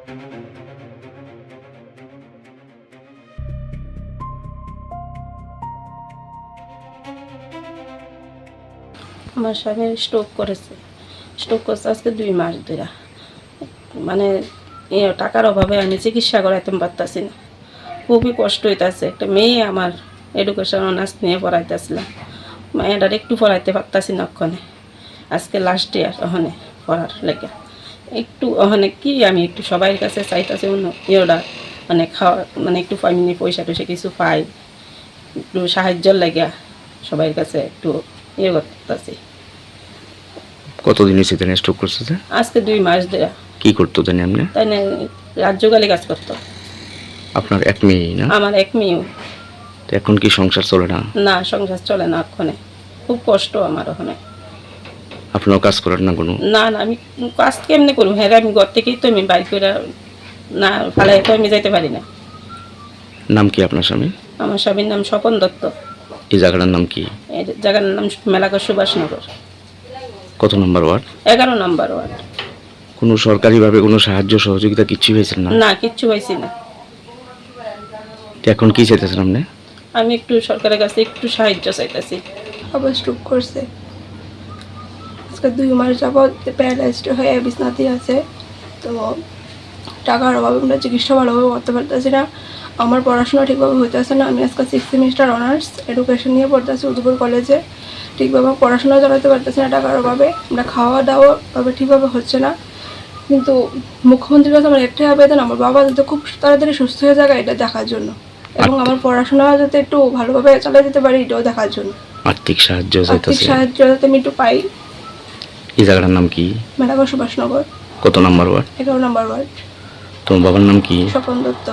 আমার স্বামী স্ট্রোক করছে আজকে 2 মাস ধরে। মানে টাকার অভাবে আমি চিকিৎসা করাইতে পারতাছি না, খুবই কষ্ট হইতেছে। একটা মেয়ে আমার এডুকেশন অনার্স নিয়ে পড়াইতেছিলাম, মেয়েটার একটু পড়াইতে পারতাছি না। ওখানে আজকে লাস্ট ইয়ার ওখানে পড়ার লেগে একটু ওখানে কি আমি একটু সবাই কাছে চাইতেছি ইয়েটা মানে খাওয়া মানে একটু ফ্যামিলি পয়সা টয়সা কিছু পাই, একটু সাহায্যের লাগে সবাই কাছে একটু ইয়ে করতেছি। কতদিন হয়েছে তাই স্ট্রোক করছে? আজকে 2 মাস ধরে। কি করতো জানি আপনি? তাই না, রাজ্যকালে কাজ করতো। আপনার এক মেয়ে না? আমার এক মেয়ে। তো এখন কি সংসার চলে না? না, সংসার চলে না ওখানে, খুব কষ্ট আমার ওখানে। আপনিও কাজ করেন না কোনো? না না, আমি কাজ কেমনি করবো? হ্যাঁ, আমি ঘর থেকেই তো আমি বাইর করে না ফালাই তো আমি যাইতে পারি না। নাম কি আপনার স্বামী? আমার স্বামীর নাম স্বপন দত্ত। এই জায়গাটার নাম কি? এই জায়গার নাম মেলাঘর সুভাষনগর। কত নম্বর ওয়ার্ড? 11 নম্বর ওয়ার্ড। কোনো সরকারিভাবে কোনো সাহায্য সহযোগিতা কিচ্ছু হয়েছে না? না, কিচ্ছু পাইছি না। তো এখন কি চাইতেছেন আপনি? আমি একটু সরকারের কাছে একটু সাহায্য চাইতেছি। আবার স্ট্রোক করছে, আজকে 2 মাস যাবৎ প্যারালাইজড হয়ে বিছনাতেই আছে। তো টাকার অভাবে আমরা চিকিৎসা ভালোভাবে করতে পারতেছি না, আমার পড়াশোনা ঠিকভাবে হইতেছে না। আমি আজকে 6th সেমিস্টার অনার্স এডুকেশন নিয়ে পড়তেছি উদয়পুর কলেজে। ঠিকভাবে পড়াশোনা চালাতে পারতেছি না টাকার অভাবে, আমরা খাওয়া দাওয়া ভাবে ঠিকভাবে হচ্ছে না। কিন্তু মুখ্যমন্ত্রীর কাছে আমার একটাই আবেদন, আমার বাবা যাতে খুব তাড়াতাড়ি সুস্থ হয়ে যায় এটা দেখার জন্য, এবং আমার পড়াশোনা যাতে একটু ভালোভাবে চালিয়ে যেতে পারি এটাও দেখার জন্য। আর্থিক সাহায্য আর্থিক চাইতেছে? সাহায্য যাতে আমি একটু পাই। এই জায়গাটার নাম কি? মেলাঘর সুভাষনগর। কত নম্বর ওয়ার্ড? 11 নম্বর ওয়ার্ড। তোমার বাবার নাম কি? স্বপন দত্ত।